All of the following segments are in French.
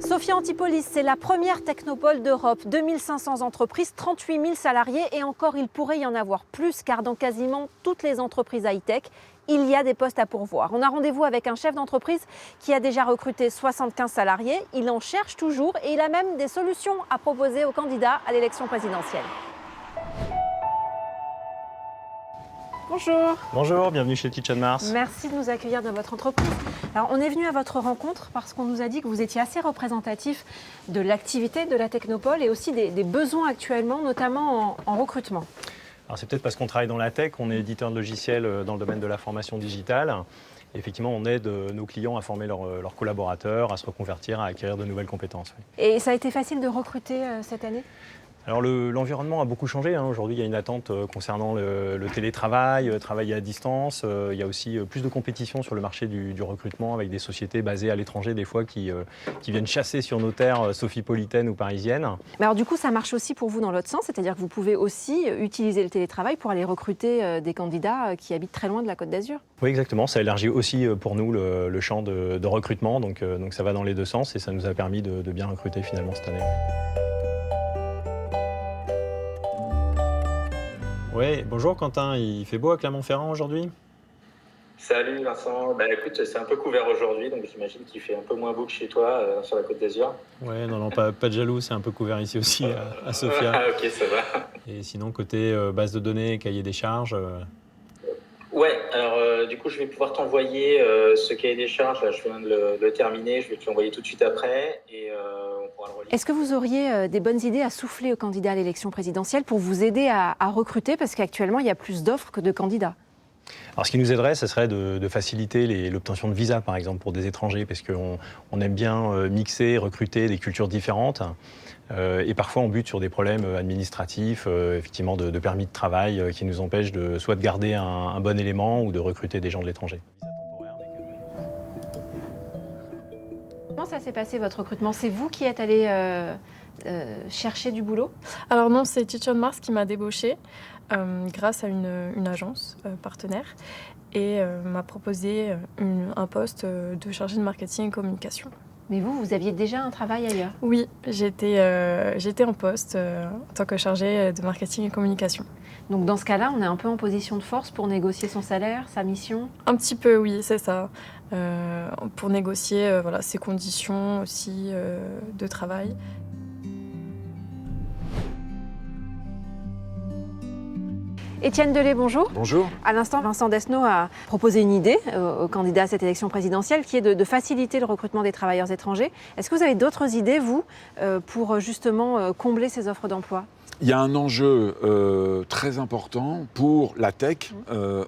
Sophia Antipolis, c'est la première technopole d'Europe. 2500 entreprises, 38 000 salariés et encore il pourrait y en avoir plus car dans quasiment toutes les entreprises high-tech, il y a des postes à pourvoir. On a rendez-vous avec un chef d'entreprise qui a déjà recruté 75 salariés. Il en cherche toujours et il a même des solutions à proposer aux candidats à l'élection présidentielle. Bonjour. Bonjour, bienvenue chez Teach Mars. Merci de nous accueillir dans votre entreprise. Alors, on est venu à votre rencontre parce qu'on nous a dit que vous étiez assez représentatif de l'activité de la Technopole et aussi des besoins actuellement, notamment en recrutement. Alors c'est peut-être parce qu'on travaille dans la tech, on est éditeur de logiciels dans le domaine de la formation digitale. Et effectivement, on aide nos clients à former leurs collaborateurs, à se reconvertir, à acquérir de nouvelles compétences. Oui. Et ça a été facile de recruter cette année ? Alors l'environnement a beaucoup changé. Aujourd'hui, il y a une attente concernant le télétravail, travailler à distance. Il y a aussi plus de compétition sur le marché du recrutement avec des sociétés basées à l'étranger des fois qui viennent chasser sur nos terres sophipolitaines ou parisiennes. Mais alors du coup, ça marche aussi pour vous dans l'autre sens, c'est-à-dire que vous pouvez aussi utiliser le télétravail pour aller recruter des candidats qui habitent très loin de la Côte d'Azur. Oui, exactement. Ça élargit aussi pour nous le champ de recrutement. Donc ça va dans les deux sens et ça nous a permis de bien recruter finalement cette année. Oui, bonjour Quentin, il fait beau à Clermont-Ferrand aujourd'hui ? Salut Vincent, écoute, c'est un peu couvert aujourd'hui, donc j'imagine qu'il fait un peu moins beau que chez toi sur la Côte d'Azur. Ouais, non, pas de jaloux, c'est un peu couvert ici aussi à Sofia. Ah ok, ça va. Et sinon, côté base de données, cahier des charges Ouais, alors du coup je vais pouvoir t'envoyer ce cahier des charges, là, je viens de le terminer, je vais te l'envoyer tout de suite après et on pourra le relire. Est-ce que vous auriez des bonnes idées à souffler aux candidats à l'élection présidentielle pour vous aider à recruter parce qu'actuellement il y a plus d'offres que de candidats ? Alors, ce qui nous aiderait, ce serait de faciliter l'obtention de visa, par exemple, pour des étrangers, parce qu'on aime bien mixer, recruter des cultures différentes. Et parfois, on bute sur des problèmes administratifs, effectivement, de permis de travail qui nous empêchent soit de garder un bon élément ou de recruter des gens de l'étranger. Comment ça s'est passé, votre recrutement ? C'est vous qui êtes allé chercher du boulot ? Alors non, c'est Teach Mars qui m'a débauchée grâce à une agence partenaire et m'a proposé un poste de chargée de marketing et communication. Mais vous aviez déjà un travail ailleurs ? Oui, j'étais en poste en tant que chargée de marketing et communication. Donc dans ce cas-là, on est un peu en position de force pour négocier son salaire, sa mission ? Un petit peu, oui, c'est ça. Pour négocier ses conditions aussi de travail. Étienne Delay, bonjour. Bonjour. À l'instant, Vincent Desnos a proposé une idée aux candidats à cette élection présidentielle qui est de faciliter le recrutement des travailleurs étrangers. Est-ce que vous avez d'autres idées, vous, pour justement combler ces offres d'emploi ? Il y a un enjeu très important pour la tech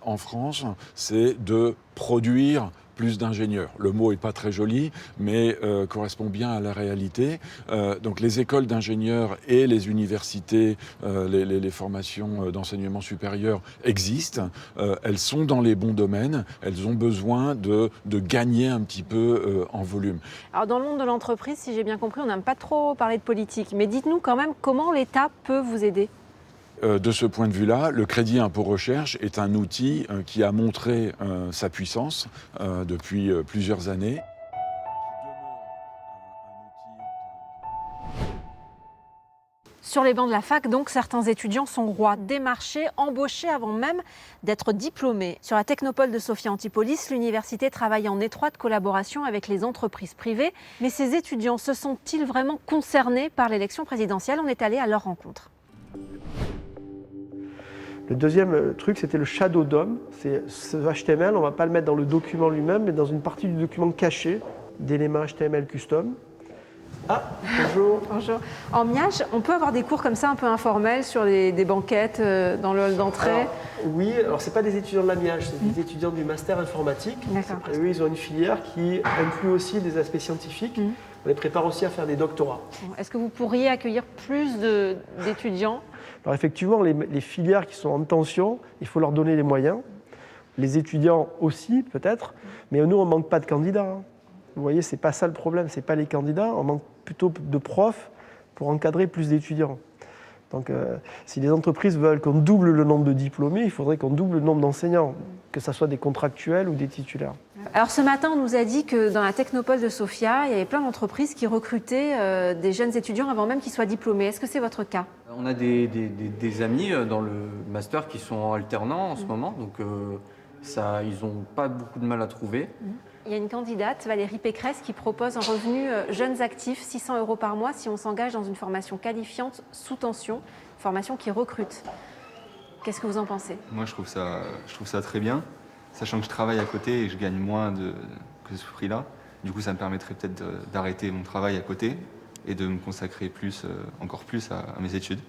en France, c'est de produire plus d'ingénieurs. Le mot n'est pas très joli, mais correspond bien à la réalité. Donc les écoles d'ingénieurs et les universités, les formations d'enseignement supérieur existent. Elles sont dans les bons domaines. Elles ont besoin de gagner un petit peu en volume. Alors dans le monde de l'entreprise, si j'ai bien compris, on n'aime pas trop parler de politique. Mais dites-nous quand même comment l'État peut vous aider ? De ce point de vue-là, le crédit impôt recherche est un outil qui a montré sa puissance depuis plusieurs années. Sur les bancs de la fac, donc, certains étudiants sont rois, démarchés, embauchés avant même d'être diplômés. Sur la Technopole de Sophia Antipolis, l'université travaille en étroite collaboration avec les entreprises privées. Mais ces étudiants se sont-ils vraiment concernés par l'élection présidentielle ? On est allé à leur rencontre. Le deuxième truc, c'était le Shadow DOM. C'est ce HTML, on ne va pas le mettre dans le document lui-même, mais dans une partie du document caché d'éléments HTML custom. Ah, bonjour. Bonjour. En Miage, on peut avoir des cours comme ça un peu informels sur des banquettes dans le hall d'entrée. Oui, alors ce n'est pas des étudiants de la Miage, c'est des étudiants du master informatique. D'accord. Et eux, ils ont une filière qui inclut aussi des aspects scientifiques. On les prépare aussi à faire des doctorats. Est-ce que vous pourriez accueillir plus d'étudiants ? Alors effectivement, les filières qui sont en tension, il faut leur donner les moyens. Les étudiants aussi, peut-être. Mais nous, on ne manque pas de candidats. Vous voyez, ce n'est pas ça le problème, ce n'est pas les candidats. On manque plutôt de profs pour encadrer plus d'étudiants. Donc si les entreprises veulent qu'on double le nombre de diplômés, il faudrait qu'on double le nombre d'enseignants, que ce soit des contractuels ou des titulaires. Alors ce matin, on nous a dit que dans la Technopole de Sofia, il y avait plein d'entreprises qui recrutaient des jeunes étudiants avant même qu'ils soient diplômés. Est-ce que c'est votre cas? On a des amis dans le master qui sont alternants en ce moment, donc ils n'ont pas beaucoup de mal à trouver. Il y a une candidate, Valérie Pécresse, qui propose un revenu jeunes actifs, 600 € par mois si on s'engage dans une formation qualifiante sous tension, formation qui recrute. Qu'est-ce que vous en pensez? Moi, je trouve ça très bien, sachant que je travaille à côté et je gagne moins que ce prix-là. Du coup, ça me permettrait peut-être d'arrêter mon travail à côté et de me consacrer encore plus à mes études.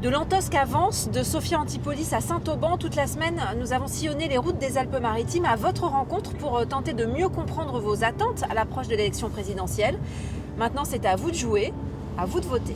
De l'Antosque à Vence, de Sofia Antipolis à Saint-Auban, toute la semaine, nous avons sillonné les routes des Alpes-Maritimes à votre rencontre pour tenter de mieux comprendre vos attentes à l'approche de l'élection présidentielle. Maintenant, c'est à vous de jouer, à vous de voter.